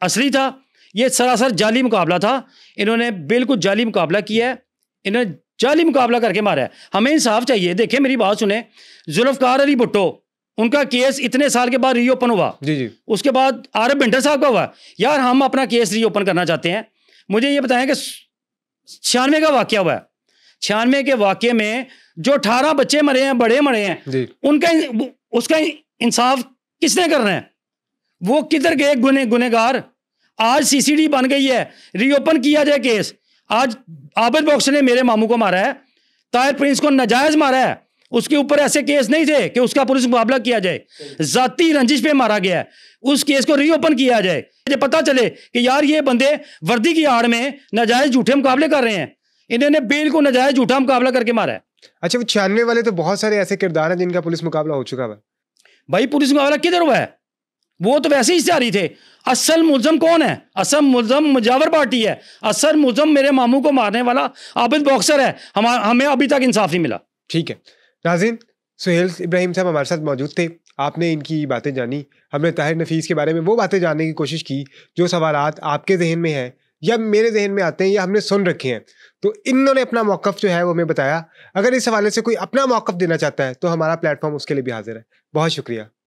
Speaker 2: असली था। ये सरासर जाली मुकाबला था। इन्होंने बिल्कुल जाली मुकाबला किया है, इन्होंने जाली मुकाबला करके मारा है। हमें इंसाफ चाहिए। देखिए मेरी बात सुने, जुल्फकार अली भुट्टो, उनका केस इतने साल के बाद रीओपन हुआ। जी। उसके बाद आरब बिंटर साहब का हुआ। यार हम अपना केस रीओपन करना चाहते हैं। मुझे ये बताएं कि 96 का वाकया हुआ है, 96 के वाकये में जो 18 बच्चे मरे हैं, बड़े मरे हैं, उसका इंसाफ किसने करना है? वो किधर गए गुनेगार? आज सीसीडी बन गई है, रीओपन किया जाए केस। आज आबिद बॉक्सर ने मेरे मामू को मारा है, ताहिर प्रिंस को नाजायज मारा है, उसके ऊपर ऐसे केस नहीं थे कि उसका पुलिस मुकाबला किया जाए, जाती रंजिश पे मारा गया है, उस केस को रीओपन किया जाए। मुझे पता चले कि यार ये बंदे वर्दी की आड़ में नाजायज झूठे मुकाबले कर रहे हैं, इन्होंने बिल्कुल नाजायज झूठा मुकाबला करके मारा है। अच्छा, वो 96 वाले तो बहुत सारे ऐसे किरदार हैं जिनका पुलिस मुकाबला हो चुका है। भाई पुलिस मुकाबला किधर हुआ है? वो तो वैसे ही जारी थे। असल मुल्ज़म कौन है? असल मुल्ज़म मुजावर पार्टी है। असल मुल्ज़म मेरे मामू को मारने वाला आबिद बॉक्सर है। हमें अभी तक इंसाफ नहीं मिला। ठीक है नाज़रीन, सुहेल इब्राहिम साहब हमारे साथ मौजूद थे। आपने इनकी बातें जानी, हमने ताहिर नफीस के बारे में वो बातें जानने की कोशिश की जो सवालात आपके जहन में हैं या मेरे जहन में आते हैं या हमने सुन रखे हैं। तो इन्होंने अपना मौक़िफ़ जो है वो हमें बताया। अगर इस हवाले से कोई अपना मौक़िफ़ देना चाहता है तो हमारा प्लेटफॉर्म उसके लिए भी हाजिर है। बहुत शुक्रिया।